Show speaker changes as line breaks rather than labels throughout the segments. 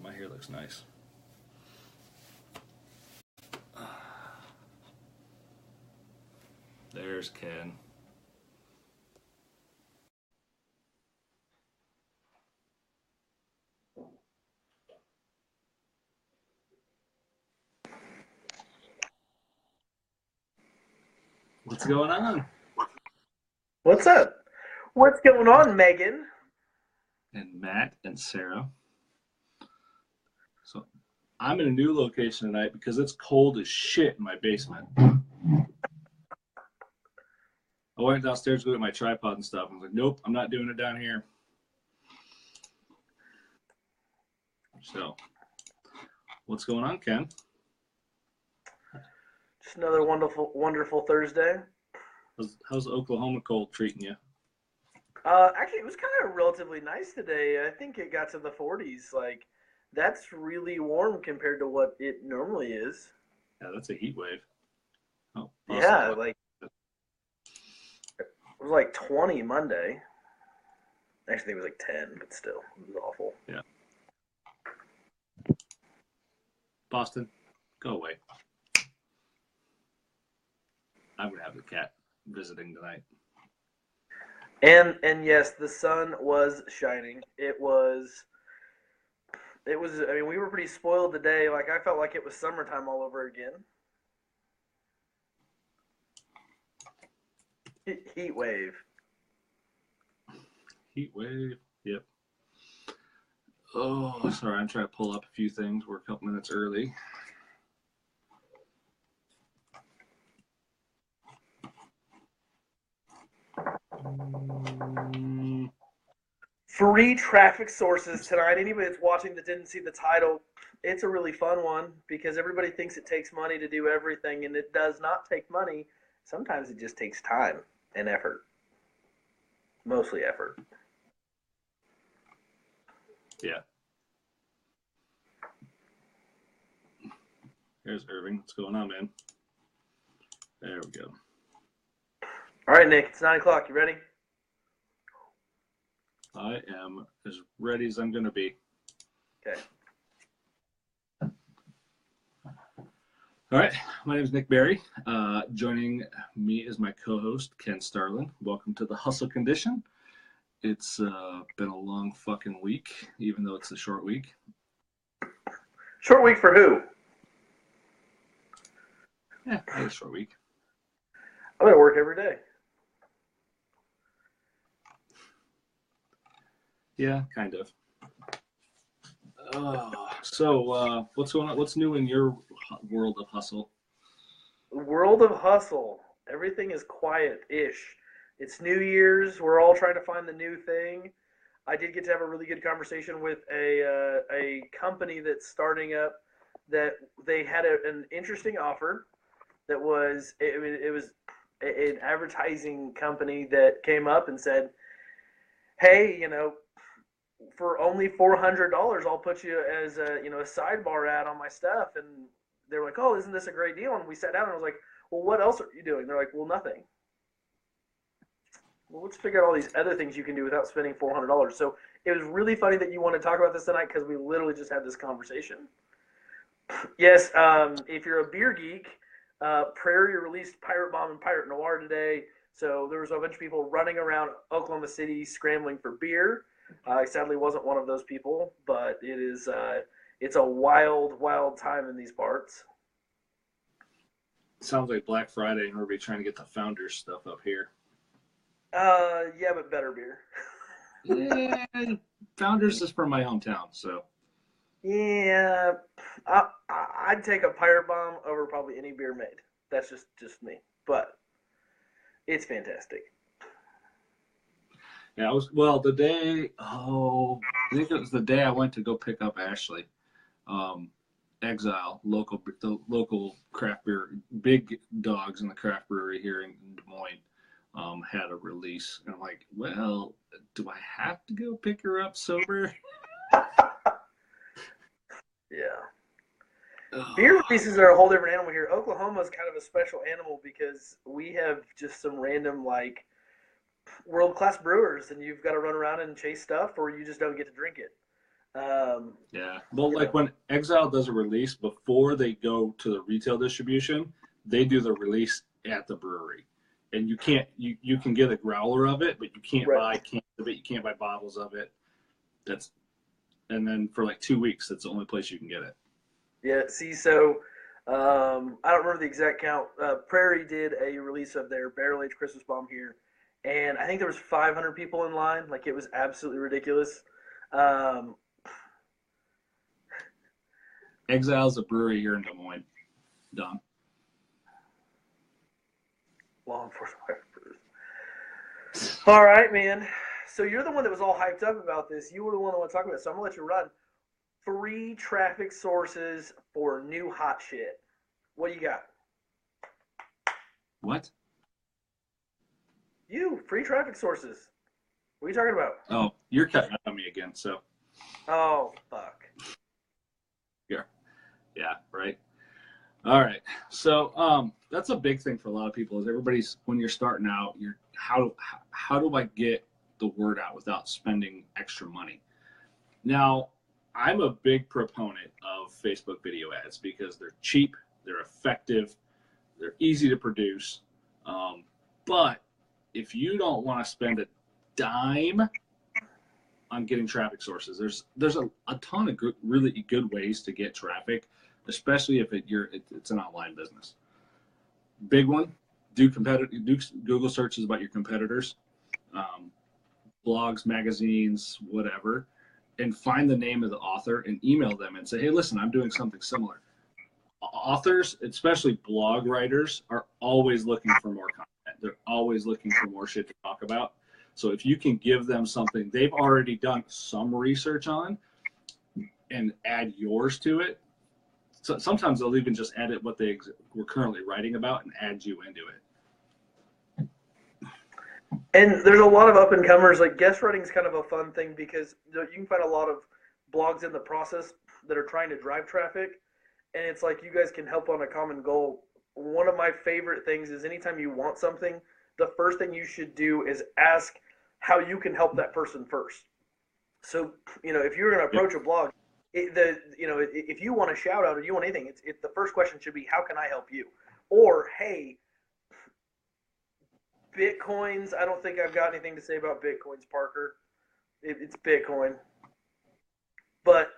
My hair looks nice. There's Ken. What's going on?
What's up? What's going on, Megan?
And Matt and Sarah. So I'm in a new location tonight because it's cold as shit in my basement. I went downstairs to go get my tripod and stuff. I was like, nope, I'm not doing it down here. So, what's going on, Ken?
Just another wonderful Thursday.
How's the Oklahoma cold treating you?
Actually, it was kind of relatively nice today. I think it got to the 40s. Like, that's really warm compared to what it normally is.
Yeah, that's a heat wave. Oh,
yeah, like it was like 20 Monday. Actually, it was like 10, but still, it was awful.
Yeah. Boston, go away. I'm gonna have the cat visiting tonight.
And yes, the sun was shining. It was. I mean, we were pretty spoiled today. Like, I felt like it was summertime all over again. Heat wave.
Heat wave. Yep. Oh, sorry. I'm trying to pull up a few things. We're a couple minutes early.
Free traffic sources tonight. Anybody that's watching that didn't see the title, it's a really fun one because everybody thinks it takes money to do everything, and it does not take money. Sometimes it just takes time and effort. Mostly effort.
Yeah. Here's Irving. What's going on, man? There we go.
All right, Nick. It's 9 o'clock. You ready?
I am as ready as I'm going to be.
Okay.
All right. My name is Nick Berry. Joining me is my co-host, Ken Starlin. Welcome to the Hustle Condition. It's been a long fucking week, even though it's a short week.
Short week for who?
Yeah, it's a short week.
I'm going to work every day.
Yeah, kind of. So, what's going on? What's new in your world of hustle?
World of hustle. Everything is quiet-ish. It's New Year's. We're all trying to find the new thing. I did get to have a really good conversation with a company that's starting up. That they had an interesting offer. That was it was an advertising company that came up and said, "Hey, for only $400, I'll put you as a sidebar ad on my stuff." And they're like, "Oh, isn't this a great deal?" And we sat down and I was like, "Well, what else are you doing?" They're like, "Well, nothing." Well, let's figure out all these other things you can do without spending $400. So it was really funny that you want to talk about this tonight because we literally just had this conversation. Yes, if you're a beer geek, Prairie released Pirate Bomb and Pirate Noir today. So there was a bunch of people running around Oklahoma City scrambling for beer. I sadly wasn't one of those people, but it's a wild time in these parts.
Sounds like Black Friday and everybody trying to get the Founders stuff up here.
Yeah, but better beer.
Yeah, Founders is from my hometown, so.
Yeah, I'd take a Pirate Bomb over probably any beer made. That's just me, but it's fantastic.
Yeah, I think it was the day I went to go pick up Ashley. Exile, the local craft beer, big dogs in the craft brewery here in Des Moines, had a release. And I'm like, well, do I have to go pick her up sober?
Yeah. Beer releases are a whole different animal here. Oklahoma is kind of a special animal because we have just some random, like, world-class brewers, and you've got to run around and chase stuff, or you just don't get to drink it.
Yeah. Well,
You
like
know,
when Exile does a release before they go to the retail distribution, they do the release at the brewery. And you can get a growler of it, but you can't
right?
buy cans of it, you can't buy bottles of it. That's and then for like 2 weeks, that's the only place you can get it.
Yeah. See, so I don't remember the exact count. Prairie did a release of their barrel aged Christmas bomb here, and I think there was 500 people in line. Like it was absolutely ridiculous. Um,
Exile's a brewery here in Des Moines. Done.
law enforcement. All right, man. So you're the one that was all hyped up about this. You were the one that wanted to talk about it. So I'm gonna let you run. Free traffic sources for new hot shit. What do you got?
What?
You free traffic sources. What are you talking about?
Oh, you're cutting on me again. So
Oh fuck.
here, yeah, right. All right. So that's a big thing for a lot of people. Is everybody's when you're starting out, you're how do I get the word out without spending extra money? Now, I'm a big proponent of Facebook video ads because they're cheap, they're effective, they're easy to produce. Um, but if you don't want to spend a dime on getting traffic sources, there's a ton of really good ways to get traffic, especially if it's an online business. Big one, do Google searches about your competitors, um, blogs, magazines, whatever, and find the name of the author and email them and say, hey, listen, I'm doing something similar. Authors, especially blog writers, are always looking for more content. They're always looking for more shit to talk about. So if you can give them something they've already done some research on and add yours to it, so sometimes they'll even just edit what they were currently writing about and add you into it.
And there's a lot of up and comers. Like guest writing is kind of a fun thing because you can find a lot of blogs in the process that are trying to drive traffic, and it's like you guys can help on a common goal. One of my favorite things is anytime you want something, the first thing you should do is ask how you can help that person first. So if you're going to
Yep.
approach a blog, if you want a shout out or you want anything, the first question should be how can I help you, or hey, Bitcoins. I don't think I've got anything to say about Bitcoins, Parker. It's Bitcoin. But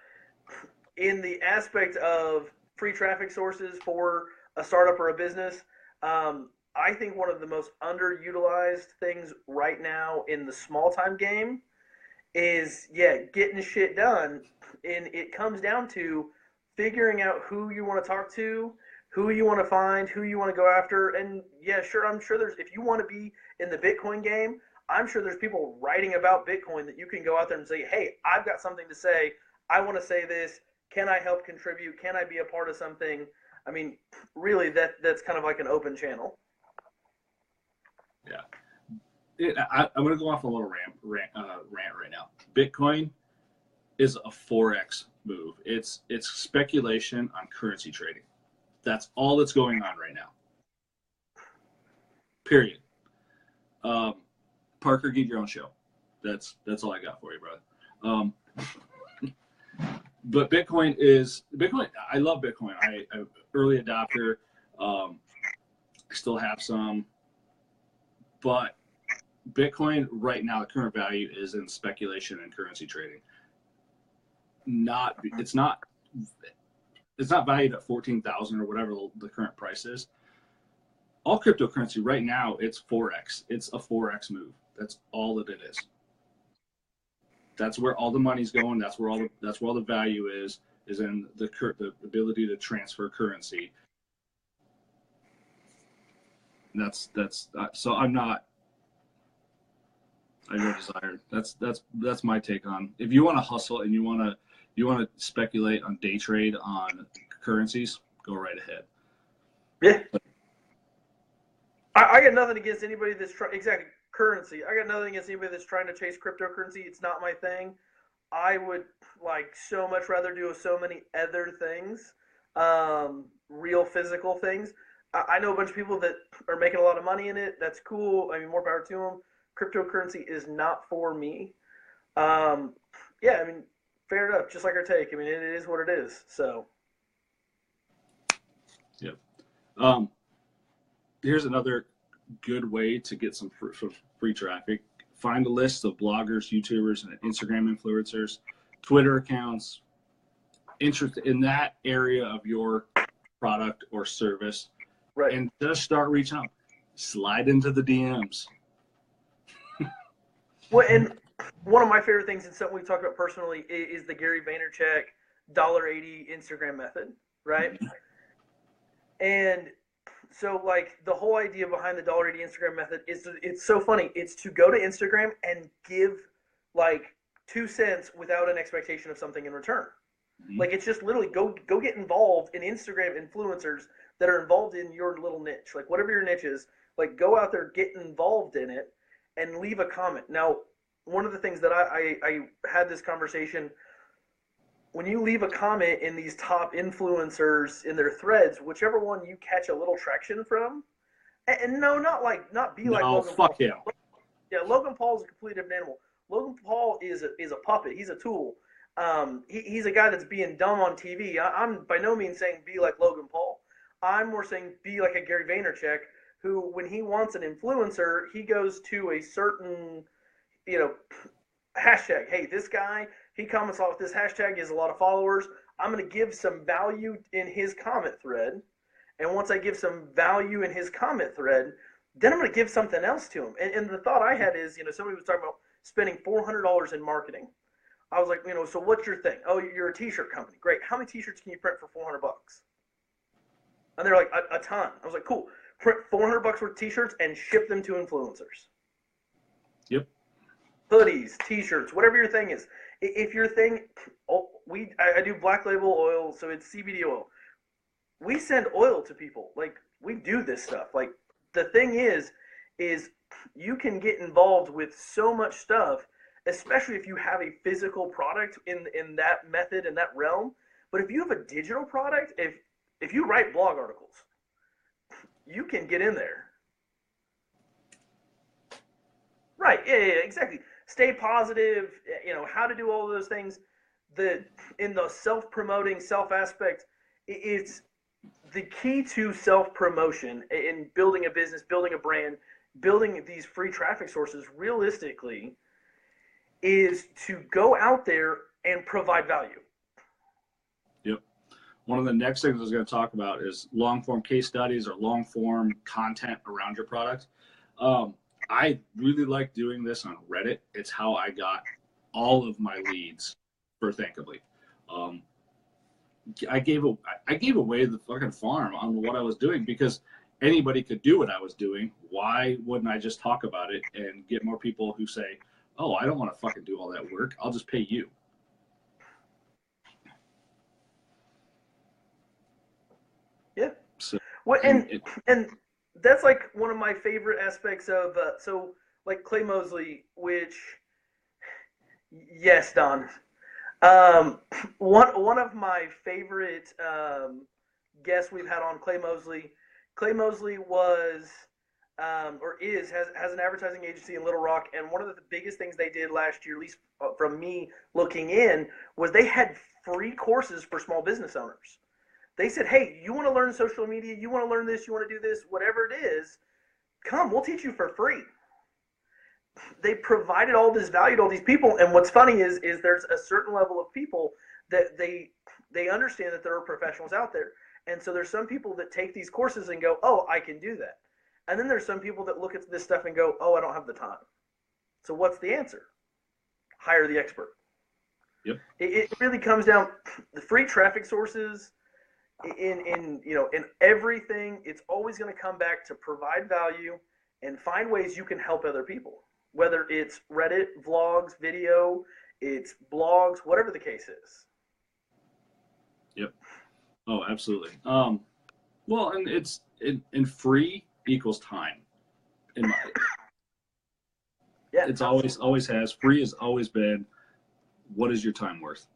in the aspect of free traffic sources for a startup or a business, I think one of the most underutilized things right now in the small time game is, yeah, getting shit done. And it comes down to figuring out who you want to talk to, who you want to find, who you want to go after. And yeah, sure, I'm sure if you want to be in the Bitcoin game, I'm sure there's people writing about Bitcoin that you can go out there and say, hey, I've got something to say. I want to say this. Can I help contribute? Can I be a part of something? I mean, really, that's kind of like an open channel.
Yeah. I'm going to go off a little rant right now. Bitcoin is a forex move. It's speculation on currency trading. That's all that's going on right now. Period. Um, Parker, get your own show. That's all I got for you, brother. Um, but Bitcoin. I love Bitcoin. I'm early adopter. I still have some, but Bitcoin right now, the current value is in speculation and currency trading. It's not valued at 14,000 or whatever the current price is. All cryptocurrency right now, it's forex. It's a forex move. That's all that it is. That's where all the money's going. That's where all the value is in the ability to transfer currency. And that's so I'm not. I have no desire. That's my take on. If you want to hustle and you want to speculate on day trade on currencies, go right ahead.
Yeah. I got nothing against anybody that's exactly currency. I got nothing against anybody that's trying to chase cryptocurrency. It's not my thing. I would like so much rather do so many other things, real physical things. I know a bunch of people that are making a lot of money in it. That's cool. I mean, more power to them. Cryptocurrency is not for me. Um, yeah, I mean, Fair enough. Just like our take. I mean, it is what it is. So.
Yep. Here's another good way to get some free traffic. Find a list of bloggers, YouTubers, and Instagram influencers, Twitter accounts, interest in that area of your product or service,
Right.
and just start reaching out. Slide into the DMs.
Well, and one of my favorite things, and something we've talked about personally, is the Gary Vaynerchuk $1.80 Instagram method, right? And so, like, the whole idea behind the $1.80 Instagram method is, it's so funny. It's to go to Instagram and give like 2 cents without an expectation of something in return. Mm-hmm. Like, it's just literally go get involved in Instagram influencers that are involved in your little niche, like whatever your niche is. Like, go out there, get involved in it, and leave a comment. Now, one of the things that I had this conversation, when you leave a comment in these top influencers in their threads, whichever one you catch a little traction from, and no, not be like Logan Paul.
Fuck yeah.
Yeah, Logan Paul is a completely different animal. Logan Paul is a puppet. He's a tool. He's a guy that's being dumb on TV. I'm by no means saying be like Logan Paul. I'm more saying be like a Gary Vaynerchuk, who, when he wants an influencer, he goes to a certain, hashtag. Hey, this guy, he comments off this hashtag, he has a lot of followers. I'm going to give some value in his comment thread. And once I give some value in his comment thread, then I'm going to give something else to him. And the thought I had is, somebody was talking about spending $400 in marketing. I was like, so what's your thing? Oh, you're a t-shirt company. Great. How many t-shirts can you print for $400? And they're like, a ton. I was like, cool. Print $400 worth of t-shirts and ship them to influencers.
Yep.
Hoodies, t-shirts, whatever your thing is. If your thing, I do black label oil, so it's CBD oil. We send oil to people. Like, we do this stuff. Like, the thing is you can get involved with so much stuff, especially if you have a physical product in that method, in that realm. But if you have a digital product, if you write blog articles, you can get in there. Right, yeah, exactly. Stay positive, how to do all of those things. In the self-promoting, self-aspect, it's the key to self-promotion in building a business, building a brand, building these free traffic sources realistically is to go out there and provide value.
Yep. One of the next things I was going to talk about is long-form case studies or long-form content around your product. I really like doing this on Reddit. It's how I got all of my leads for Thankably. I gave away the fucking farm on what I was doing because anybody could do what I was doing. Why wouldn't I just talk about it and get more people who say, oh, I don't want to fucking do all that work. I'll just pay you.
Yeah. So, well, and that's like one of my favorite aspects of, so like Clay Mosley, which, yes, Don. One of my favorite guests we've had on, Clay Mosley. Clay Mosley was, has an advertising agency in Little Rock, and one of the biggest things they did last year, at least from me looking in, was they had free courses for small business owners. They said, hey, you want to learn social media, you want to learn this, you want to do this, whatever it is, come, we'll teach you for free. They provided all this value to all these people, and what's funny is there's a certain level of people that they understand that there are professionals out there. And so there's some people that take these courses and go, oh, I can do that. And then there's some people that look at this stuff and go, oh, I don't have the time. So what's the answer? Hire the expert.
Yep.
It really comes down the free traffic sources in everything. It's always going to come back to provide value and find ways you can help other people. Whether it's Reddit, vlogs, video, it's blogs, whatever the case is.
Yep. Oh, absolutely. Well, and it's free equals time. In my,
yeah,
it's always has. Free has always been. What is your time worth?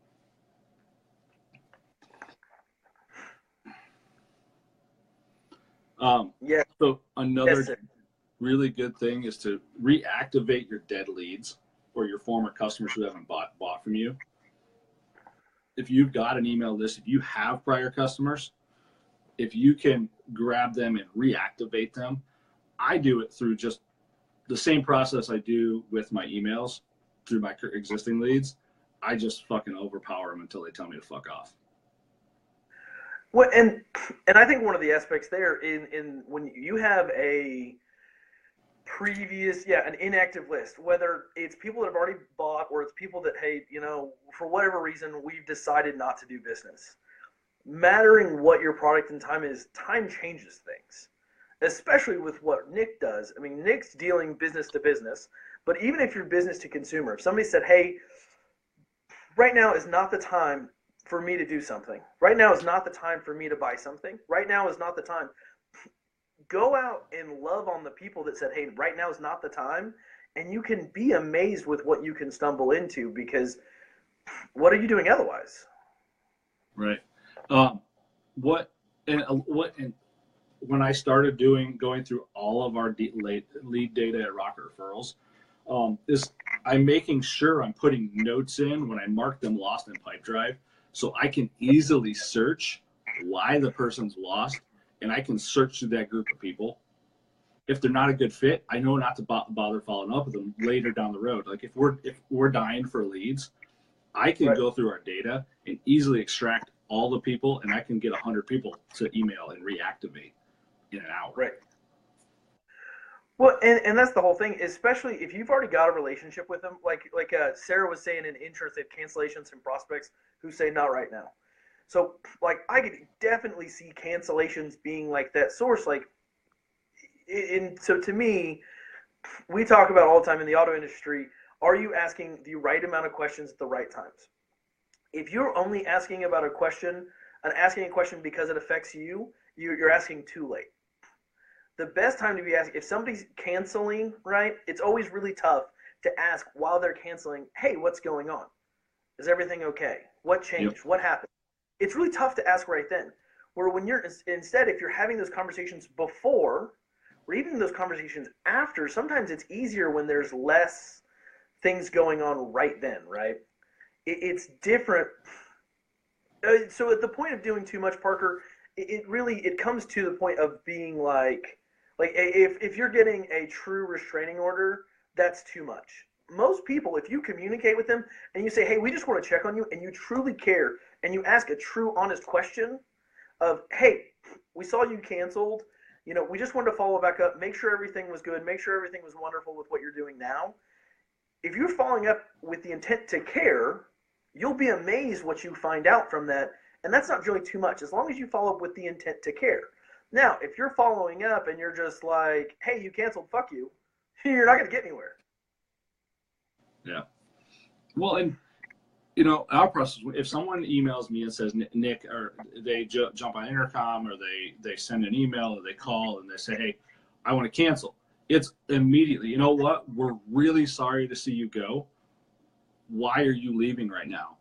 Yeah.
So another really good thing is to reactivate your dead leads or your former customers who haven't bought from you. if you've got an email list, if you have prior customers, if you can grab them and reactivate them, I do it through just the same process I do with my emails through my existing leads. I just fucking overpower them until they tell me to fuck off.
Well, and I think one of the aspects there in when you have a previous, an inactive list, whether it's people that have already bought or it's people that, hey, for whatever reason, we've decided not to do business. Mattering what your product and time is, time changes things, especially with what Nick does. I mean, Nick's dealing business to business, but even if you're business to consumer, if somebody said, hey, right now is not the time for me to do something. Right now is not the time for me to buy something. Right now is not the time. Go out and love on the people that said, hey, right now is not the time. And you can be amazed with what you can stumble into, because what are you doing otherwise?
Right. When I started going through all of our lead data at Rocket Referrals, is I'm making sure I'm putting notes in when I mark them lost in Pipedrive, so I can easily search why the person's lost, and I can search through that group of people. If they're not a good fit, I know not to bother following up with them later down the road. Like if we're dying for leads, I can go through our data and easily extract all the people, and I can get 100 people to email and reactivate in an hour.
Right. Well, and that's the whole thing, especially if you've already got a relationship with them. Like Sarah was saying in insurance, they have cancellations and prospects who say not right now. So like I could definitely see cancellations being like that source. Like, so to me, we talk about all the time in the auto industry, are you asking the right amount of questions at the right times? If you're only asking about a question and asking a question because it affects you, you're asking too late. The best time to be asking, if somebody's canceling, right, it's always really tough to ask while they're canceling, hey, what's going on? Is everything okay? What changed? Yep. What happened? It's really tough to ask right then. Where when you're, instead, if you're having those conversations before, or even those conversations after, sometimes it's easier when there's less things going on right then, right? It's different. So at the point of doing too much, Parker, it comes to the point of being like if you're getting a true restraining order, that's too much. Most people, if you communicate with them and you say, hey, we just want to check on you, and you truly care, and you ask a true, honest question of, hey, we saw you canceled, we just wanted to follow back up, make sure everything was good, make sure everything was wonderful with what you're doing now. If you're following up with the intent to care, you'll be amazed what you find out from that. And that's not really too much, as long as you follow up with the intent to care. Now, if you're following up and you're just like, hey, you canceled, fuck you, you're not going to get anywhere.
Yeah. Well, and, our process, if someone emails me and says, Nick, or they jump on intercom, or they send an email, or they call and they say, hey, I want to cancel, it's immediately, you know what, we're really sorry to see you go. Why are you leaving right now?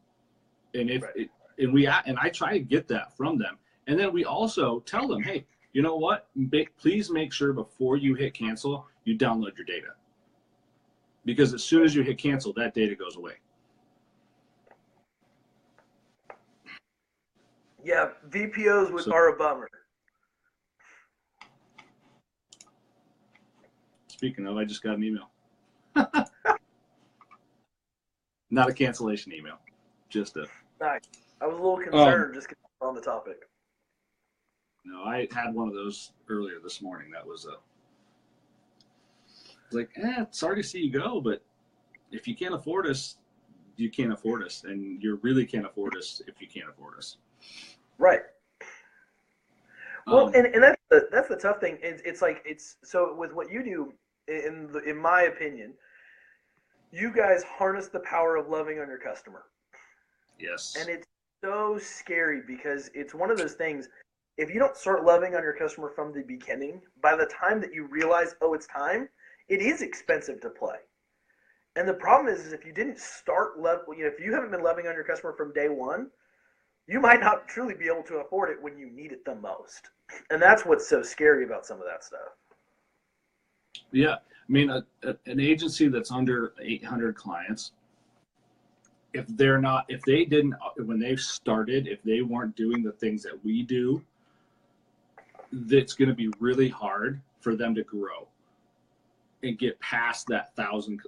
And I try to get that from them. And then we also tell them, hey, you know what? Please make sure before you hit cancel, you download your data. Because as soon as you hit cancel, that data goes away.
Yeah, VPOs are a bummer.
Speaking of, I just got an email. Not a cancellation email. Just a...
Nice. I was a little concerned just on the topic.
No, I had one of those earlier this morning. That was like, sorry to see you go, but if you can't afford us, you can't afford us, and you really can't afford us if you can't afford us.
Right. Well, and that's the tough thing. It's so with what you do, in my opinion, you guys harness the power of loving on your customer.
Yes.
And it's so scary because it's one of those things. If you don't start loving on your customer from the beginning, by the time that you realize, oh, it's time, it is expensive to play. And the problem is if you didn't start if you haven't been loving on your customer from day one, you might not truly be able to afford it when you need it the most. And that's what's so scary about some of that stuff.
Yeah. I mean, an agency that's under 800 clients, if they're not, if they didn't, when they started, if they weren't doing the things that we do, it's going to be really hard for them to grow and get past that thousand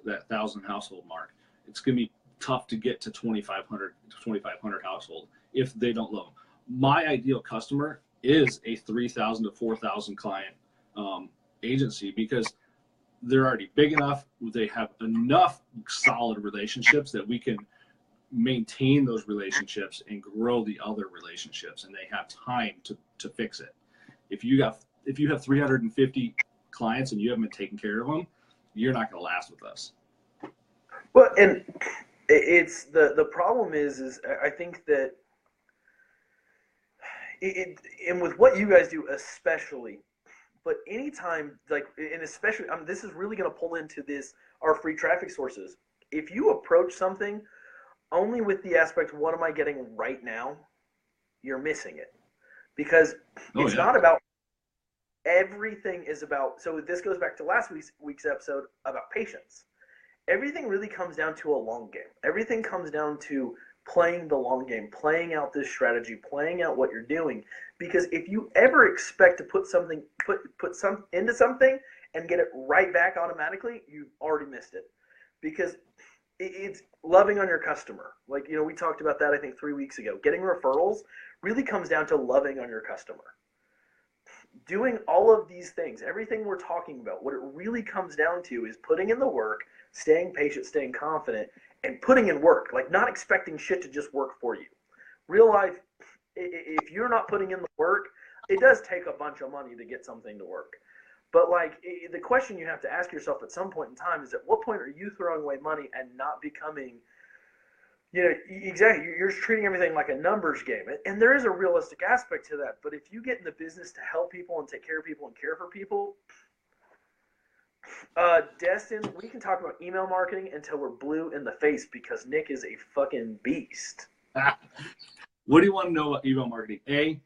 household mark. It's going to be tough to get to 2,500 household if they don't love them. My ideal customer is a 3,000 to 4,000 client agency, because they're already big enough. They have enough solid relationships that we can maintain those relationships and grow the other relationships, and they have time to fix it. If you have 350 clients and you haven't been taking care of them, you're not going to last with us.
Well, and it's the problem is I think that and with what you guys do especially, but anytime, like, and especially, this is really going to pull into our free traffic sources. If you approach something only with the aspect, what am I getting right now, you're missing it. Because it's not about, everything is about, so this goes back to last week's episode about patience. Everything really comes down to a long game. Everything comes down to playing the long game, playing out this strategy, playing out what you're doing. Because if you ever expect to put some into something and get it right back automatically, you've already missed it. Because it's loving on your customer. Like, we talked about that, I think, 3 weeks ago. Getting referrals really comes down to loving on your customer. Doing all of these things, everything we're talking about, what it really comes down to is putting in the work, staying patient, staying confident, and putting in work. Like, not expecting shit to just work for you. Real life, if you're not putting in the work, it does take a bunch of money to get something to work. But, like, the question you have to ask yourself at some point in time is, at what point are you throwing away money and not becoming, exactly, you're treating everything like a numbers game. And there is a realistic aspect to that. But if you get in the business to help people and take care of people and care for people, Destin, we can talk about email marketing until we're blue in the face, because Nick is a fucking beast.
What do you want to know about email marketing?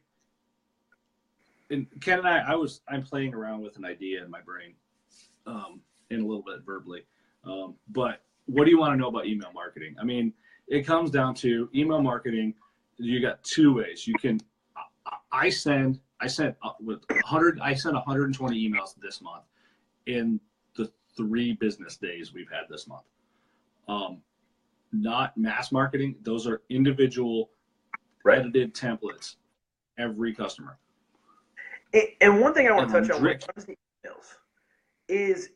And Ken and I'm playing around with an idea in my brain, and a little bit verbally. But what do you want to know about email marketing? I mean, it comes down to email marketing. You got two ways. You can, I sent 120 emails this month in the 3 business days we've had this month. Not mass marketing. Those are individual edited templates, every customer.
And one thing I want to touch on when it comes to emails is,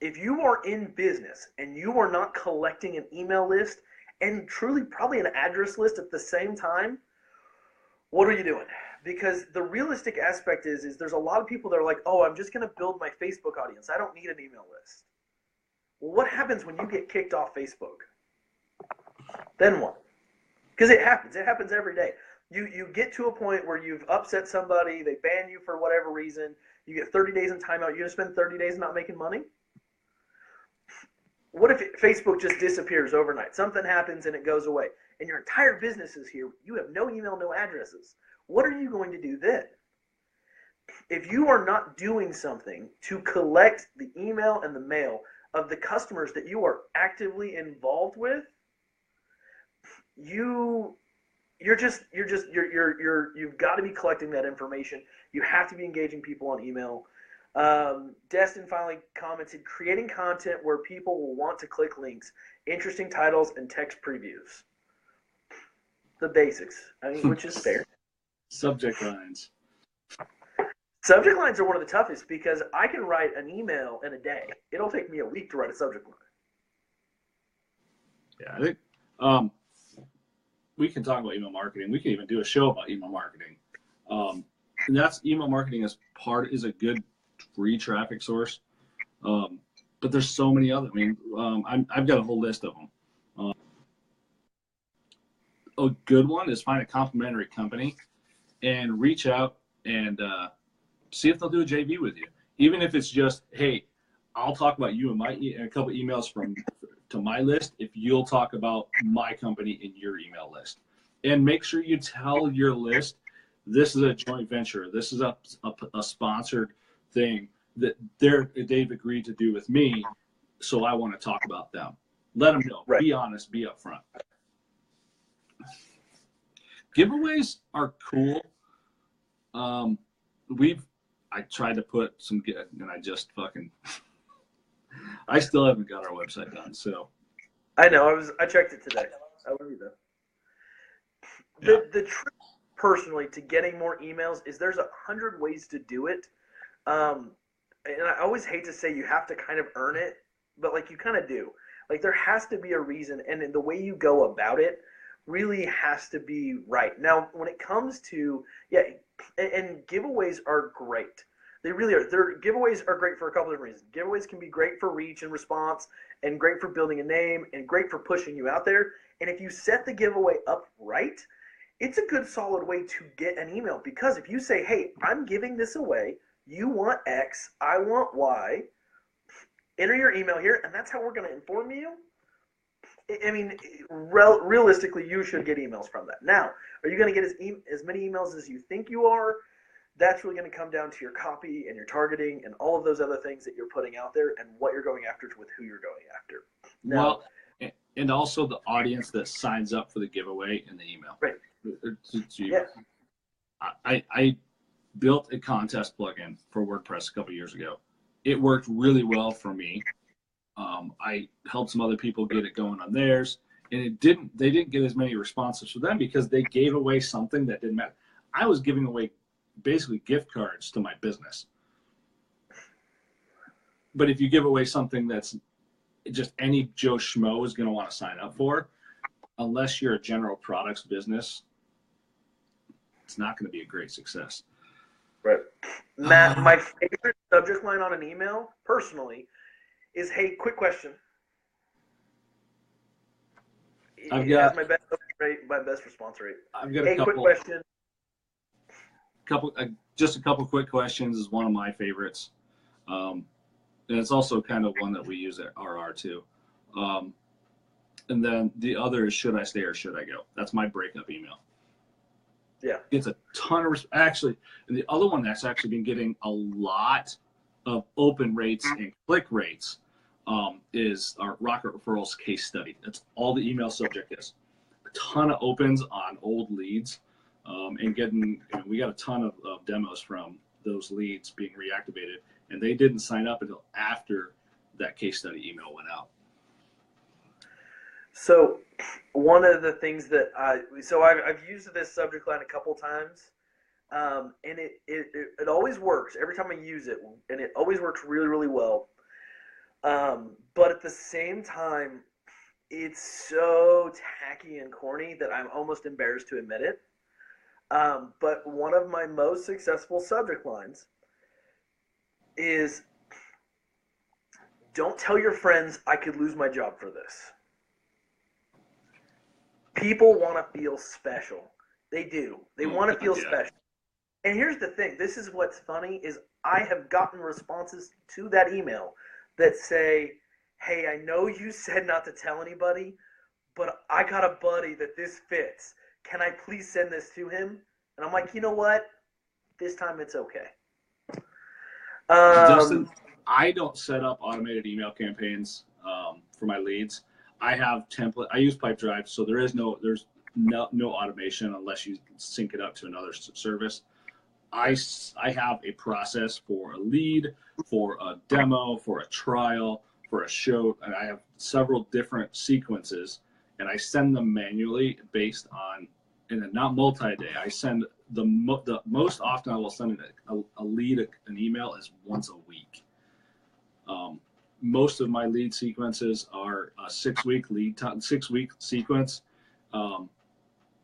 if you are in business and you are not collecting an email list and truly probably an address list at the same time, what are you doing? Because the realistic aspect is there's a lot of people that are like, oh, I'm just going to build my Facebook audience. I don't need an email list. Well, what happens when you get kicked off Facebook? Then what? Because it happens. It happens every day. You get to a point where you've upset somebody, they ban you for whatever reason, you get 30 days in timeout, you're going to spend 30 days not making money? What if Facebook just disappears overnight? Something happens and it goes away, and your entire business is here. You have no email, no addresses. What are you going to do then? If you are not doing something to collect the email and the mail of the customers that you are actively involved with, you've got to be collecting that information. You have to be engaging people on email. Destin finally commented, creating content where people will want to click links, interesting titles, and text previews. The basics, which is fair.
Subject lines.
Subject lines are one of the toughest, because I can write an email in a day. It'll take me a week to write a subject line.
Yeah, I think we can talk about email marketing. We can even do a show about email marketing. And that's, email marketing is a good free traffic source. But there's so many other. I've got a whole list of them. A good one is find a complimentary company and reach out and see if they'll do a JV with you. Even if it's just, hey, I'll talk about you and a couple emails to my list if you'll talk about my company in your email list. And make sure you tell your list, this is a joint venture. This is a sponsored thing that they've agreed to do with me, so I want to talk about them. Let them know. Right. Be honest. Be upfront. Giveaways are cool. I tried to put some, and I just fucking, I still haven't got our website done. So
I know. I checked it today. I will you though.
yeah.
The trick, personally, to getting more emails is there's 100 ways to do it. And I always hate to say you have to kind of earn it, but like you kind of do. Like there has to be a reason, and the way you go about it really has to be right. Now, when it comes to and giveaways are great. They really are. Giveaways are great for a couple of reasons. Giveaways can be great for reach and response, and great for building a name, and great for pushing you out there. And if you set the giveaway up right, it's a good solid way to get an email, because if you say, hey, I'm giving this away, you want X, I want Y, enter your email here, and that's how we're going to inform you. I mean, realistically, you should get emails from that. Now, are you going to get as many emails as you think you are? That's really going to come down to your copy and your targeting and all of those other things that you're putting out there and what you're going after with who you're going after.
Now, well, and also the audience that signs up for the giveaway in the email.
Right.
Yeah. I built a contest plugin for WordPress a couple years ago. It worked really well for me. I helped some other people get it going on theirs, and they didn't get as many responses for them because they gave away something that didn't matter. I was giving away basically gift cards to my business. But if you give away something that's just any Joe Schmo is going to want to sign up for, unless you're a general products business, it's not going to be a great success.
Right. Matt, my favorite subject line on an email, personally, is, hey, quick question.
I've got
my best response rate.
I've got
a quick question.
Just a couple quick questions is one of my favorites. And it's also kind of one that we use at RR too. And then the other is, should I stay or should I go? That's my breakup email.
Yeah.
It's a ton of, actually, and the other one that's actually been getting a lot of open rates and click rates is our Rocket Referrals case study. That's all the email subject is. A ton of opens on old leads, and we got a ton of demos from those leads being reactivated, and they didn't sign up until after that case study email went out.
So one of the things that I've used this subject line a couple times, and it always works every time I use it, and it always works really, really well. But at the same time, it's so tacky and corny that I'm almost embarrassed to admit it. But one of my most successful subject lines is, don't tell your friends I could lose my job for this. People want to feel special. They do. They want to feel special. And here's the thing. This is what's funny is I have gotten responses to that email that say, hey, I know you said not to tell anybody, but I got a buddy that this fits. Can I please send this to him? And I'm like, you know what? This time it's okay.
Dustin, I don't set up automated email campaigns for my leads. I have template. I use Pipedrive, so there's no automation unless you sync it up to another service. I have a process for a lead, for a demo, for a trial, for a show, and I have several different sequences, and I send them manually based on, and not multi-day. I send the most often I will send a lead an email is once a week. Most of my lead sequences are a 6-week lead time, 6-week sequence.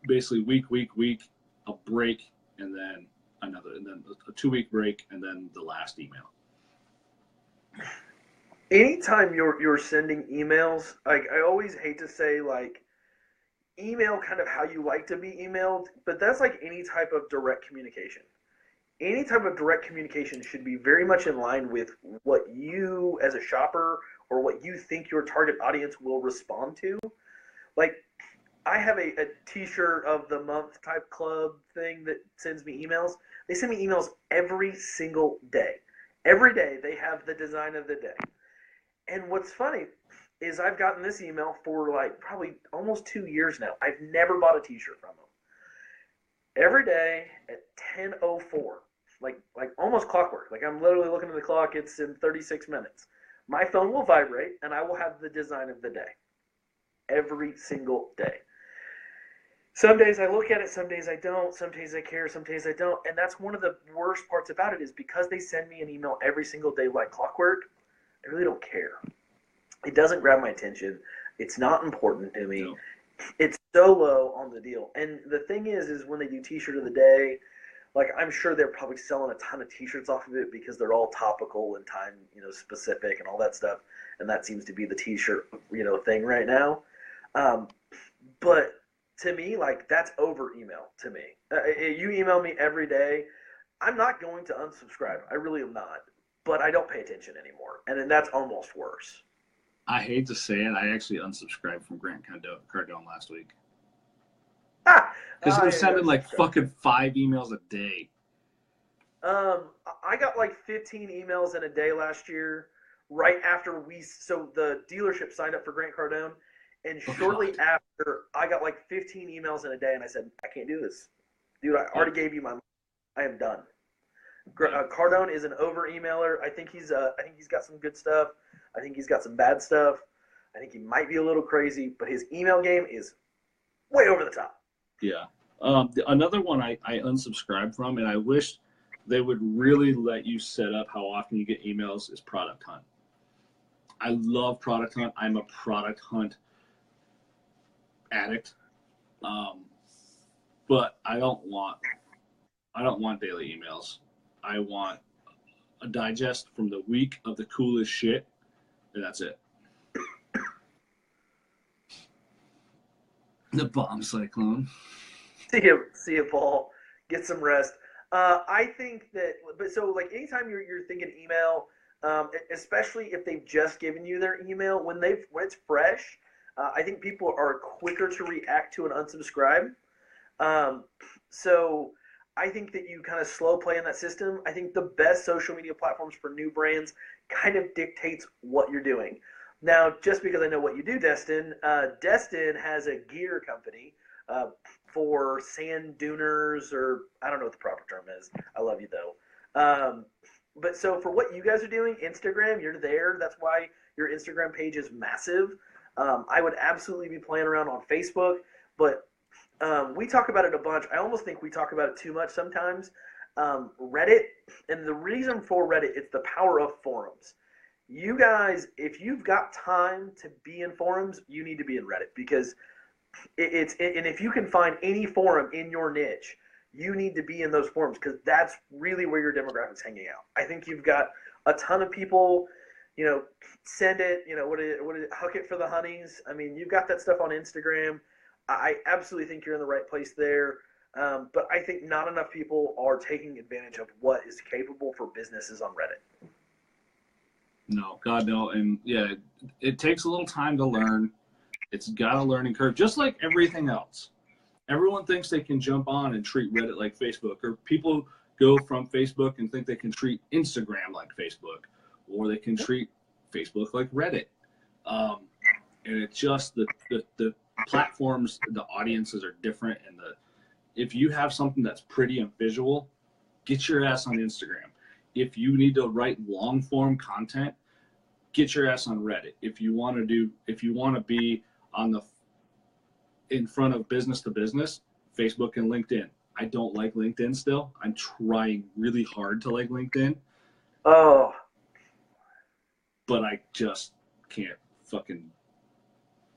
Basically week, a break, and then another, and then a 2-week break, and then the last email.
Anytime you're sending emails, like I always hate to say like email kind of how you like to be emailed, but that's like any type of direct communication. Any type of direct communication should be very much in line with what you as a shopper or what you think your target audience will respond to. Like I have a t-shirt of the month type club thing that sends me emails. They send me emails every single day. Every day they have the design of the day. And what's funny is I've gotten this email for like probably almost 2 years now. I've never bought a t-shirt from them. every day at 10:04, like almost clockwork. Like I'm literally looking at the clock. It's in 36 minutes. My phone will vibrate, and I will have the design of the day every single day. Some days I look at it, some days I don't, some days I care, some days I don't. And that's one of the worst parts about it is because they send me an email every single day like clockwork, I really don't care. It doesn't grab my attention. It's not important to me.
No.
It's so low on the deal. And the thing is when they do T-shirt of the day, like I'm sure they're probably selling a ton of T-shirts off of it because they're all topical and time, specific and all that stuff. And that seems to be the T-shirt, thing right now. But to me, like that's over email to me. You email me every day, I'm not going to unsubscribe. I really am not. But I don't pay attention anymore, and then that's almost worse.
I hate to say it, I actually unsubscribed from Grant Cardone last week because he was sending like fucking 5 emails a day.
I got like 15 emails in a day last year, right after so the dealership signed up for Grant Cardone. And shortly after, I got like 15 emails in a day, and I said, I can't do this. Dude, I already gave you my money. I am done. Cardone is an over-emailer. I think he's got some good stuff. I think he's got some bad stuff. I think he might be a little crazy, but his email game is way over the top.
Yeah. Another one I unsubscribed from, and I wish they would really let you set up how often you get emails, is Product Hunt. I love Product Hunt. I'm a Product Hunt addict, but I don't want daily emails. I want a digest from the week of the coolest shit, and that's it. The bomb cyclone.
See you, Paul. Get some rest. I think that, but so like anytime you're thinking email, especially if they've just given you their email, when it's fresh. I think people are quicker to react to an unsubscribe. So I think that you kind of slow play in that system. I think the best social media platforms for new brands kind of dictates what you're doing. Now, just because I know what you do, Destin, Destin has a gear company for sand duners, or I don't know what the proper term is. I love you, though. But so for what you guys are doing, Instagram, you're there. That's why your Instagram page is massive. I would absolutely be playing around on Facebook, but we talk about it a bunch. I almost think we talk about it too much sometimes. Reddit, and the reason for Reddit, it's the power of forums. You guys, if you've got time to be in forums, you need to be in Reddit because and if you can find any forum in your niche, you need to be in those forums because that's really where your demographic's hanging out. I think you've got a ton of people. Send it, what is it, hook it for the honeys. I mean, you've got that stuff on Instagram. I absolutely think you're in the right place there. But I think not enough people are taking advantage of what is capable for businesses on Reddit.
No, God, no. And yeah, it takes a little time to learn. It's got a learning curve, just like everything else. Everyone thinks they can jump on and treat Reddit like Facebook, or people go from Facebook and think they can treat Instagram like Facebook, or they can treat Facebook like Reddit. And it's just the platforms, the audiences are different. And if you have something that's pretty and visual, get your ass on Instagram. If you need to write long form content, get your ass on Reddit. If you want to be in front of business to business, Facebook and LinkedIn. I don't like LinkedIn still. I'm trying really hard to like LinkedIn.
Oh.
But I just can't fucking.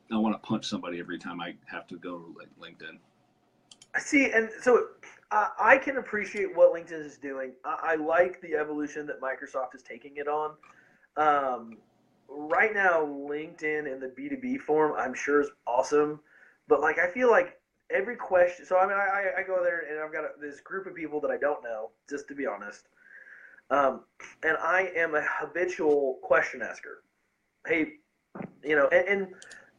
I want to punch somebody every time I have to go to LinkedIn.
See, and so I can appreciate what LinkedIn is doing. I like the evolution that Microsoft is taking it on. Right now, LinkedIn in the B2B form, I'm sure is awesome. But like, I feel like every question. So I mean, I go there and I've got this group of people that I don't know, just to be honest. And I am a habitual question asker. Hey, and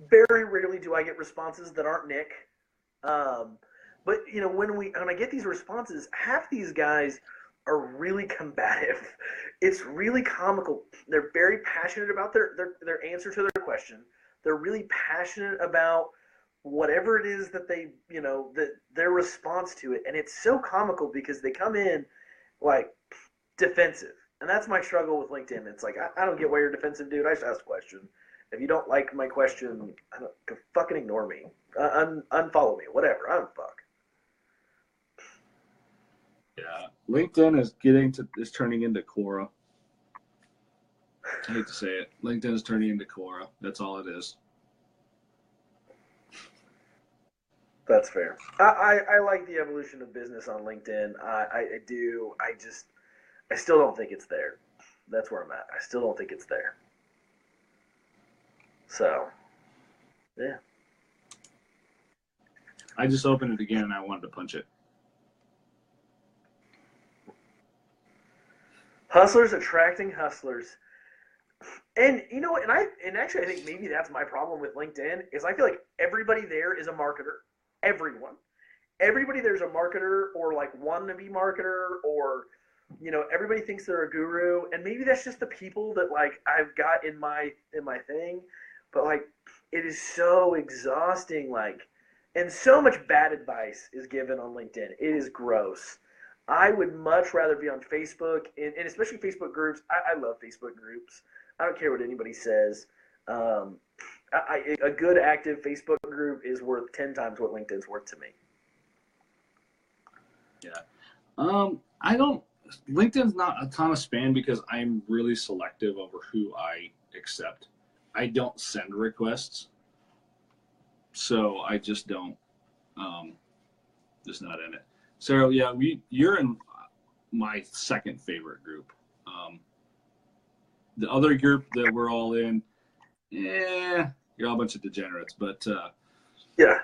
very rarely do I get responses that aren't Nick. But when I get these responses, half these guys are really combative. It's really comical. They're very passionate about their answer to their question. They're really passionate about whatever it is that they, that their response to it. And it's so comical because they come in like defensive. And that's my struggle with LinkedIn. It's like, I don't get why you're defensive, dude. I just asked a question. If you don't like my question, fucking ignore me. Unfollow me, whatever. I don't fuck.
Yeah, LinkedIn is turning into Quora. I hate to say it. LinkedIn is turning into Quora. That's all it is.
That's fair. I like the evolution of business on LinkedIn. I do. I still don't think it's there. That's where I'm at. I still don't think it's there. So, yeah.
I just opened it again and I wanted to punch it.
Hustlers attracting hustlers. And you know what? And actually I think maybe that's my problem with LinkedIn is I feel like everybody there is a marketer. Everyone. Everybody there's a marketer or like wannabe marketer or everybody thinks they're a guru, and maybe that's just the people that like I've got in my thing, but like it is so exhausting, like, and so much bad advice is given on LinkedIn. It is gross. I would much rather be on Facebook, and especially Facebook groups. I love Facebook groups. I don't care what anybody says. A good active Facebook group is worth 10 times what LinkedIn's worth to me.
Yeah. I don't. LinkedIn's not a ton of spam because I'm really selective over who I accept. I don't send requests, so I just don't. Just not in it. So yeah, you're in my second favorite group. The other group that we're all in, you're all a bunch of degenerates. But
yeah,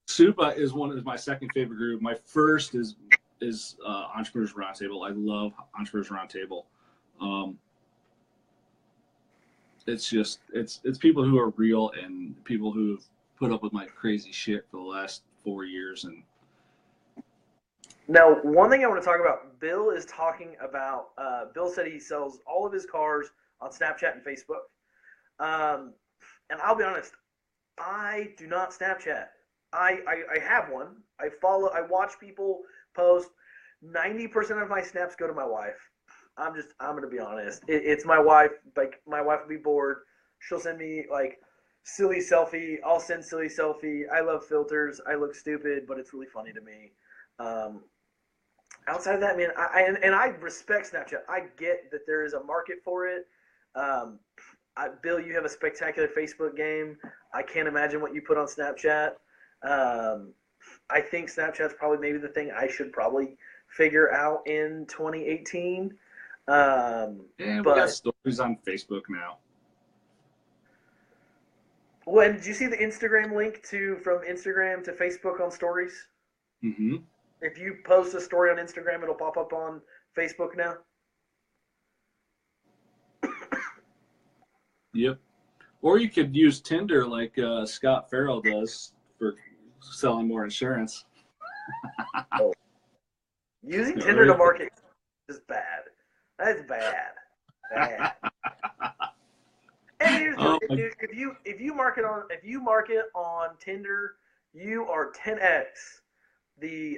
Supa is my second favorite group. My first is Entrepreneurs Roundtable. I love Entrepreneurs Roundtable. It's just it's people who are real and people who have put up with my crazy shit for the last 4 years. And
now, one thing I want to talk about, Bill is talking about. Bill said he sells all of his cars on Snapchat and Facebook. And I'll be honest, I do not Snapchat. I have one. I watch people post. 90% of my snaps go to my wife. I'm gonna be honest. It's my wife. Like, my wife will be bored. She'll send me like silly selfie. I'll send silly selfie. I love filters. I look stupid, but it's really funny to me. Outside of that, man, I respect Snapchat. I get that there is a market for it. Bill, you have a spectacular Facebook game. I can't imagine what you put on Snapchat. I think Snapchat's probably maybe the thing I should probably figure out in 2018.
We got stories on Facebook now.
Well, and did you see the Instagram link from Instagram to Facebook on stories?
Mm-hmm.
If you post a story on Instagram, it'll pop up on Facebook now.
Yep. Or you could use Tinder like Scott Farrell does for selling more insurance.
Oh. Using Tinder to market is bad. That's bad. Bad. And here's the thing, if you market on Tinder, you are 10x the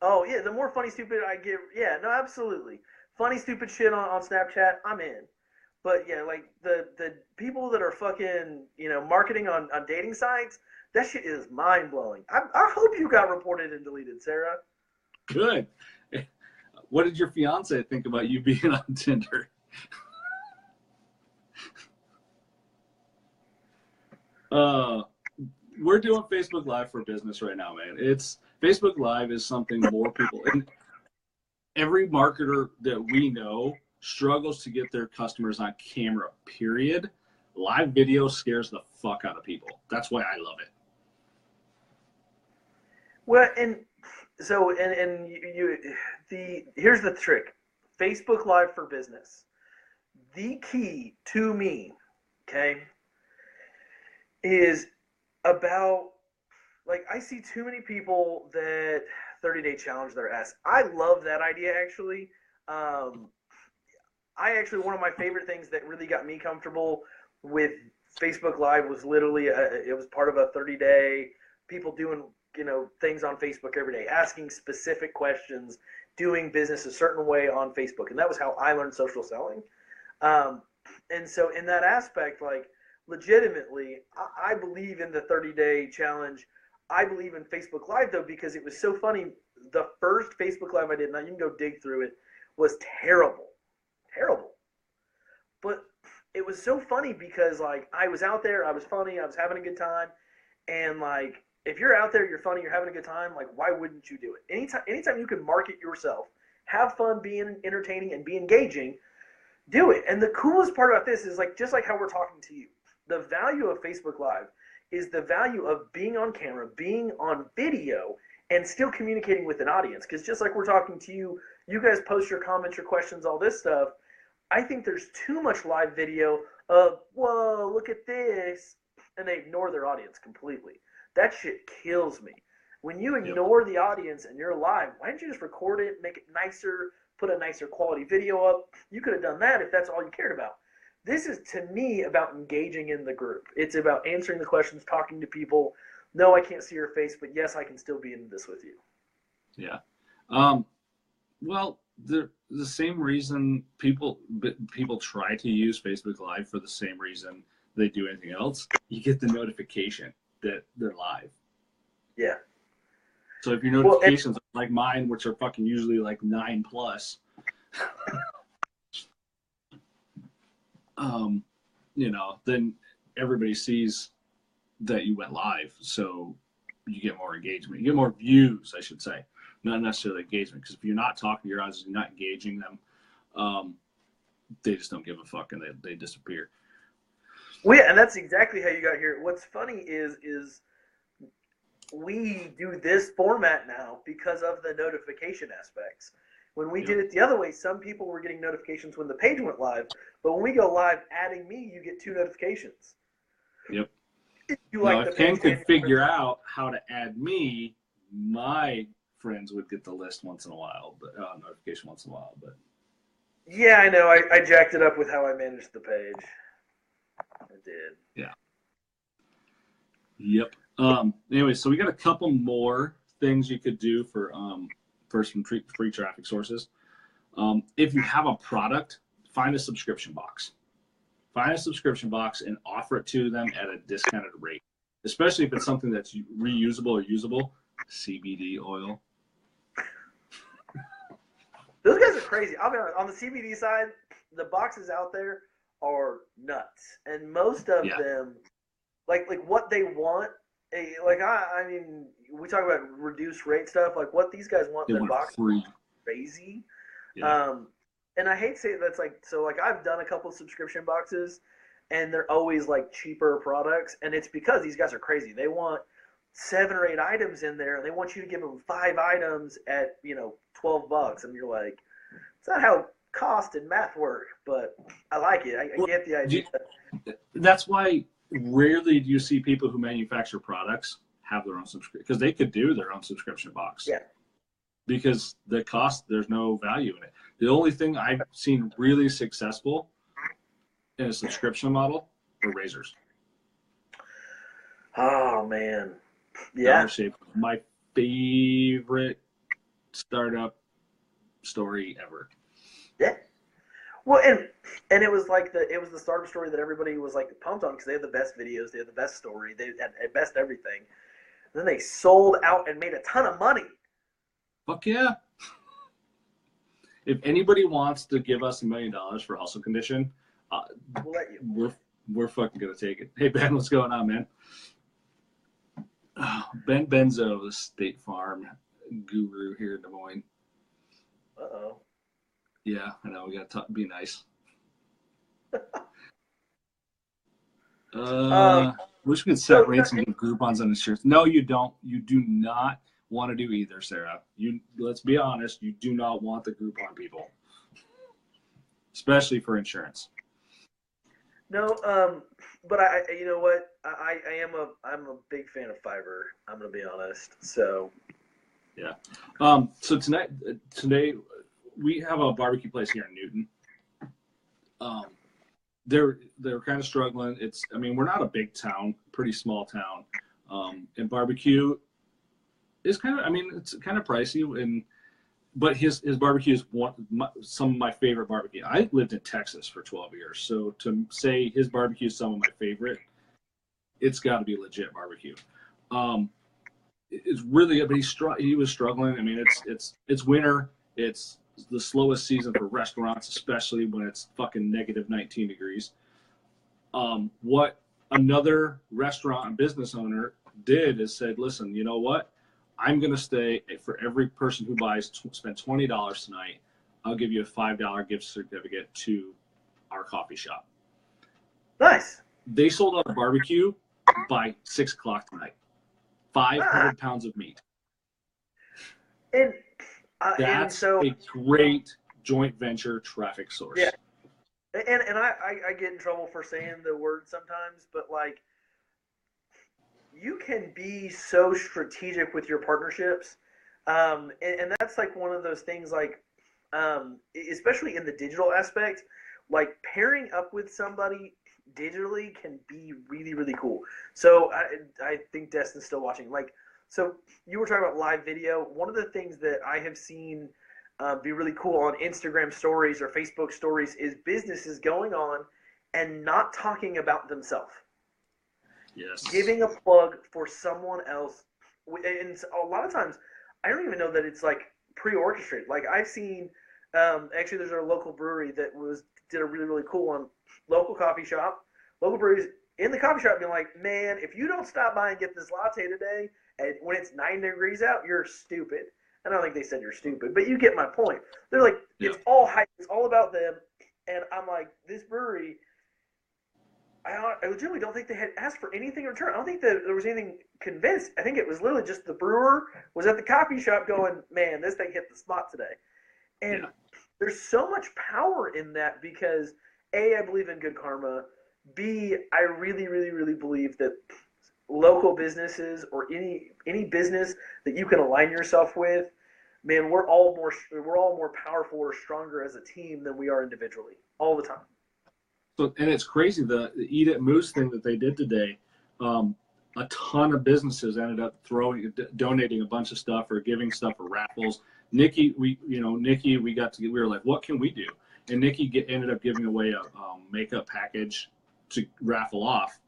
the more funny stupid I get. Yeah, no, absolutely. Funny stupid shit on Snapchat, I'm in. But yeah, like the people that are fucking marketing on dating sites, that shit is mind blowing. I hope you got reported and deleted, Sarah.
Good. What did your fiance think about you being on Tinder? We're doing Facebook Live for business right now, man. Facebook Live is something more people, and every marketer that we know struggles to get their customers on camera, period. Live video scares the fuck out of people. That's why I love it.
Well, and so, here's the trick. Facebook Live for business. The key to me, okay, is about, like, I see too many people that 30-day challenge their ass. I love that idea, actually. One of my favorite things that really got me comfortable with Facebook Live was literally it was part of a 30-day people doing things on Facebook every day, asking specific questions, doing business a certain way on Facebook, and that was how I learned social selling. And so in that aspect, like legitimately, I believe in the 30-day challenge. I believe in Facebook Live though because it was so funny. The first Facebook Live I did, now you can go dig through it, was terrible, terrible. But it was so funny because like I was out there, I was funny, I was having a good time, and like if you're out there, you're funny, you're having a good time, like why wouldn't you do it? Anytime you can market yourself, have fun, being entertaining, and be engaging, do it. And the coolest part about this is like just like how we're talking to you, the value of Facebook Live is the value of being on camera, being on video, and still communicating with an audience. Because just like we're talking to you, you guys post your comments, your questions, all this stuff. I think there's too much live video of, whoa, look at this, and they ignore their audience completely. That shit kills me. When you ignore the audience and you're live, why don't you just record it, make it nicer, put a nicer quality video up? You could have done that if that's all you cared about. This is, to me, about engaging in the group. It's about answering the questions, talking to people. No, I can't see your face, but yes, I can still be in this with you.
Yeah. Well, the same reason people try to use Facebook Live for the same reason they do anything else. You get the notification that they're live.
Yeah.
So if your notifications are like mine, which are fucking usually like 9+, then everybody sees that you went live. So you get more engagement. You get more views, I should say. Not necessarily engagement, because if you're not talking to your audience, you're not engaging them, they just don't give a fuck and they disappear.
Well, yeah, and that's exactly how you got here. What's funny is we do this format now because of the notification aspects. When we did it the other way, some people were getting notifications when the page went live, but when we go live, adding me, you get 2 notifications.
Yep.
If
Ken could figure out how to add me, my friends would get the list once in a while, but notification once in a while. But
yeah, I know. I jacked it up with how I managed the page. I did.
Yeah. Yep. Anyway, so we got a couple more things you could do for some free traffic sources. If you have a product, find a subscription box. Find a subscription box and offer it to them at a discounted rate, especially if it's something that's reusable or usable. CBD oil.
Those guys are crazy. I'll be honest. On the CBD side, the boxes out there are nuts, and most of them, like what they want. I mean, we talk about reduced rate stuff. Like what these guys want, their box is crazy.
Yeah.
And I hate to say that's like so. Like I've done a couple of subscription boxes, and they're always like cheaper products, and it's because these guys are crazy. They want 7 or 8 items in there, and they want you to give them 5 items at $12, and you're like, it's not how cost and math work. But I like it. I get the idea.
That's why rarely do you see people who manufacture products have their own subscription, because they could do their own subscription box.
Yeah.
Because the cost, there's no value in it. The only thing I've seen really successful in a subscription model are razors.
Oh man, yeah.
Dollar Shave, my favorite startup story ever.
Yeah. Well, and it was like the startup story that everybody was like pumped on because they had the best videos, they had the best story, they had at best everything. And then they sold out and made a ton of money.
Fuck yeah. If anybody wants to give us $1 million for Hustle Condition,
we'll let you.
We're fucking gonna take it. Hey Ben, what's going on, man? Ben Benzo, the State Farm guru here in Des Moines.
Uh-oh.
Yeah, I know. We gotta be nice. Wish we could set rates and give Groupons on insurance. No, you don't. You do not want to do either, Sarah. Let's be honest. You do not want the Groupon people, especially for insurance.
No, but you know what? I'm a big fan of Fiverr. I'm gonna be honest. So.
Yeah. So today we have a barbecue place here in Newton. they're kind of struggling. I mean, we're not a big town, pretty small town, and barbecue is kind of, I mean, it's kind of pricey, but his barbecue is some of my favorite barbecue. I lived in Texas for 12 years, so to say his barbecue is some of my favorite, it's got to be legit barbecue. It's really good, but he was struggling. I mean, it's winter. It's the slowest season for restaurants, especially when it's fucking negative 19 degrees. What another restaurant and business owner did is said, listen, you know what? I'm going to stay for every person who spend $20 tonight. I'll give you a $5 gift certificate to our coffee shop.
Nice.
They sold out a barbecue by 6 o'clock tonight. 500 pounds of meat. That's a great joint venture traffic source.
Yeah. And I get in trouble for saying the word sometimes, but like, you can be so strategic with your partnerships. And that's like one of those things, like, especially in the digital aspect, like pairing up with somebody digitally can be really, really cool. So I think Destin's still watching. Like, so you were talking about live video. One of the things that I have seen be really cool on Instagram stories or Facebook stories is businesses going on and not talking about themselves.
Yes.
Giving a plug for someone else. And a lot of times, I don't even know that it's like pre-orchestrated. Like I've seen, actually there's a local brewery that did a really, really cool one. Local coffee shop, local breweries in the coffee shop being like, man, if you don't stop by and get this latte today, and when it's 9 degrees out, you're stupid. I don't think they said you're stupid, but you get my point. They're like, It's all hype. It's all about them. And I'm like, this brewery, I legitimately don't think they had asked for anything in return. I don't think that there was anything convinced. I think it was literally just the brewer was at the coffee shop going, man, this thing hit the spot today. And there's so much power in that because A, I believe in good karma. B, I really, really, really believe that local businesses or any business that you can align yourself with, man, we're all more powerful or stronger as a team than we are individually all the time.
So, and it's crazy, the Eat It Moose thing that they did today. A ton of businesses ended up donating a bunch of stuff or giving stuff for raffles. Nikki, we were like, what can we do? And Nikki ended up giving away a makeup package to raffle off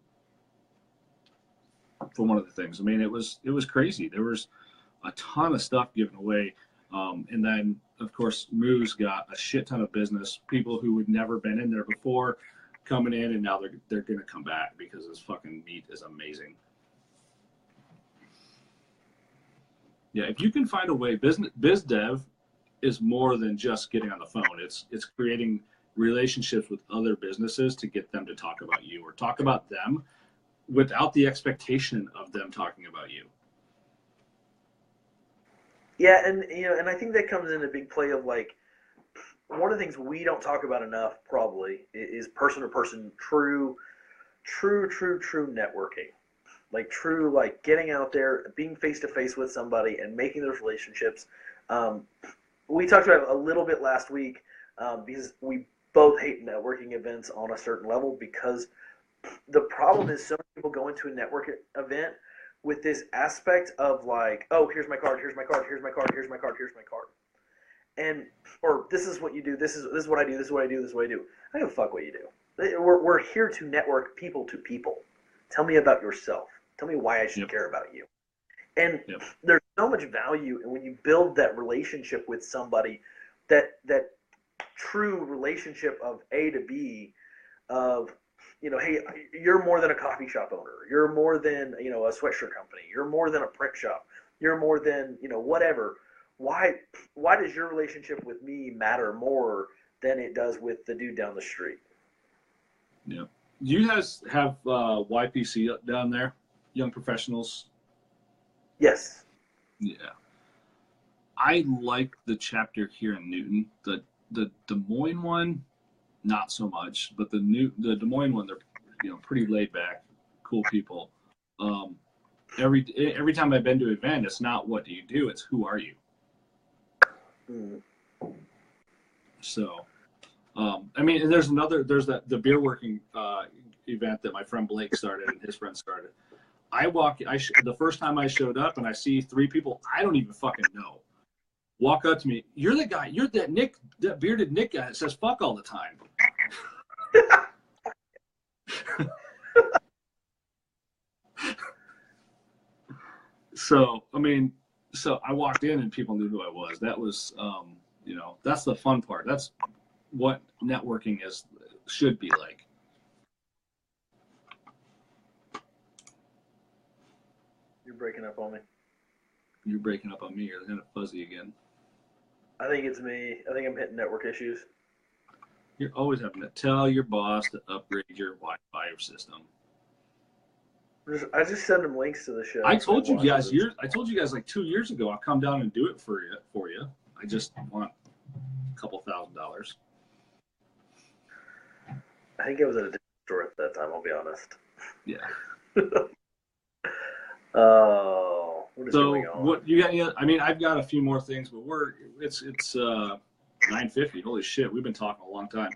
for one of the things. I mean, it was crazy. There was a ton of stuff given away. And then, of course, Moose got a shit ton of business. People who had never been in there before coming in, and now they're going to come back because this fucking meat is amazing. Yeah, if you can find a way, biz dev is more than just getting on the phone. It's creating relationships with other businesses to get them to talk about you or talk about them without the expectation of them talking about you.
Yeah, and I think that comes in a big play of like one of the things we don't talk about enough probably is person-to-person true networking. Like true, like getting out there, being face-to-face with somebody and making those relationships. We talked about it a little bit last week because we both hate networking events on a certain level because the problem is so many people go into a network event with this aspect of like, oh, here's my card, here's my card, here's my card, here's my card, here's my card. And, or this is what you do, this is what I do, this is what I do, this is what I do. I don't give a fuck what you do. We're here to network people to people. Tell me about yourself. Tell me why I should care about you. And there's so much value in when you build that relationship with somebody, that true relationship of A to B, of, you know, hey, you're more than a coffee shop owner. You're more than, you know, a sweatshirt company. You're more than a print shop. You're more than, you know, whatever. Why does your relationship with me matter more than it does with the dude down the street?
Yeah. Do you guys have YPC down there, Young Professionals?
Yes.
Yeah. I like the chapter here in Newton. The Des Moines one, not so much, but the Des Moines one, they're, you know, pretty laid back, cool people. Every time I've been to an event, it's not what do you do, it's who are you. So, I mean, and there's the beer working event that my friend Blake started and his friend started. The first time I showed up and I see 3 people I don't even fucking know walk up to me. You're the guy. You're that bearded Nick guy that says fuck all the time. So, I mean, I walked in and people knew who I was. That was, that's the fun part. That's what networking should be like.
You're breaking up on me.
You're breaking up on me. You're kind of fuzzy again.
I think it's me. I think I'm hitting network issues.
You're always having to tell your boss to upgrade your Wi-Fi system.
I just send them links to the show.
I told you guys like 2 years ago I'll come down and do it for you. I just want a couple $1,000.
I think I was at a different store at that time, I'll be honest.
Yeah.
Oh, what is going on?
What you got? I mean, I've got a few more things, but it's 9:50. Holy shit, we've been talking a long time.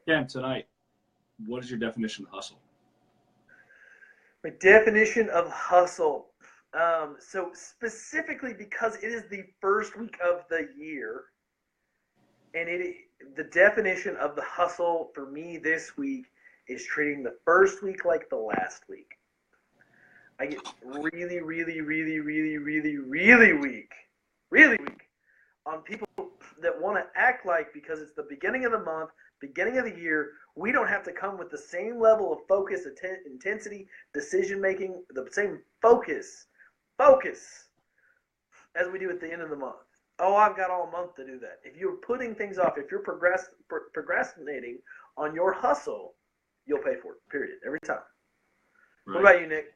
Ken, tonight, what is your definition of hustle?
My definition of hustle. So specifically because it is the first week of the year, and the definition of the hustle for me this week is treating the first week like the last week. I get really, really, really, really, really, really weak on people that want to act like because it's the beginning of the month, beginning of the year, we don't have to come with the same level of focus, intensity, decision-making, the same focus as we do at the end of the month. Oh, I've got all month to do that. If you're putting things off, if you're procrastinating on your hustle, you'll pay for it, period, every time. Right. What about you, Nick?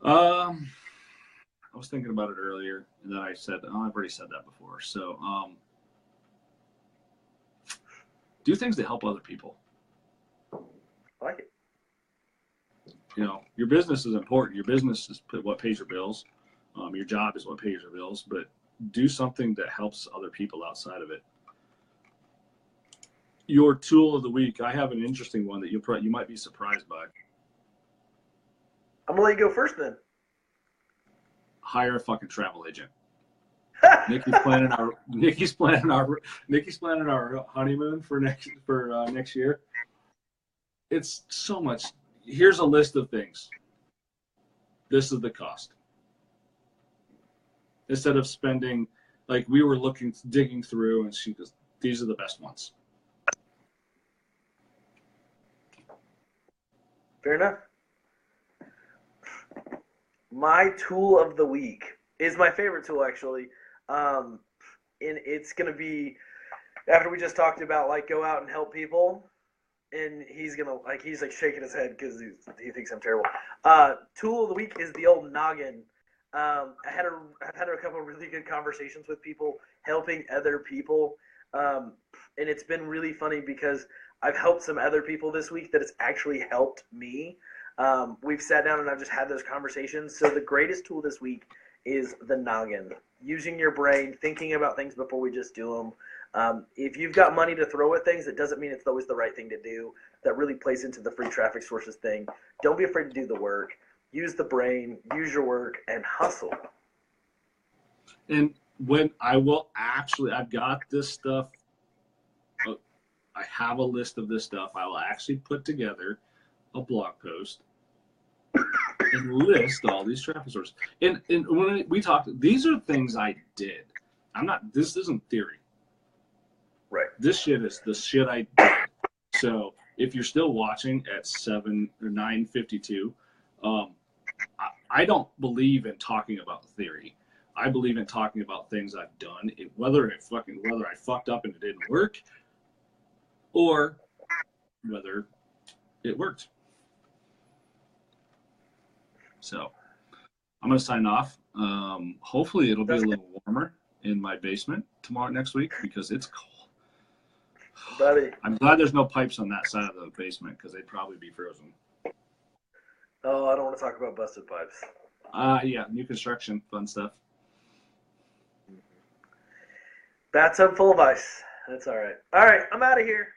I was thinking about it earlier, and then I said, I've already said that before. So, do things to help other people.
I like it.
Your business is important. Your business is what pays your bills. Your job is what pays your bills, but do something that helps other people outside of it. Your tool of the week, I have an interesting one that you might be surprised by.
I'm gonna let you go first then.
Hire a fucking travel agent. Nikki's planning our honeymoon for next year. It's so much. Here's a list of things. This is the cost. Instead of spending, like we were digging through, and she goes, "These are the best ones."
Fair enough. My tool of the week is my favorite tool, actually. And it's going to be, after we just talked about, like, go out and help people. And he's shaking his head because he thinks I'm terrible. Tool of the week is the old noggin. I've had a couple of really good conversations with people, helping other people. And it's been really funny because I've helped some other people this week that it's actually helped me. We've sat down and I've just had those conversations. So the greatest tool this week is the noggin. Using your brain, thinking about things before we just do them. If you've got money to throw at things, it doesn't mean it's always the right thing to do. That really plays into the free traffic sources thing. Don't be afraid to do the work. Use the brain, use your work, and hustle.
And I've got this stuff. I have a list of this stuff. I will actually put together a blog post and list all these traffic sources. And when we talked, these are things I did. This isn't theory.
Right.
This shit is the shit I did. So if you're still watching at 7 or 9:52, I don't believe in talking about theory. I believe in talking about things I've done. Whether I fucked up and it didn't work, or whether it worked. So I'm going to sign off. Hopefully it'll be a little warmer in my basement next week because it's cold.
Buddy.
I'm glad there's no pipes on that side of the basement because they'd probably be frozen.
Oh, I don't want to talk about busted pipes.
Yeah, new construction, fun stuff.
Bathtub full of ice. That's all right. All right, I'm out of here.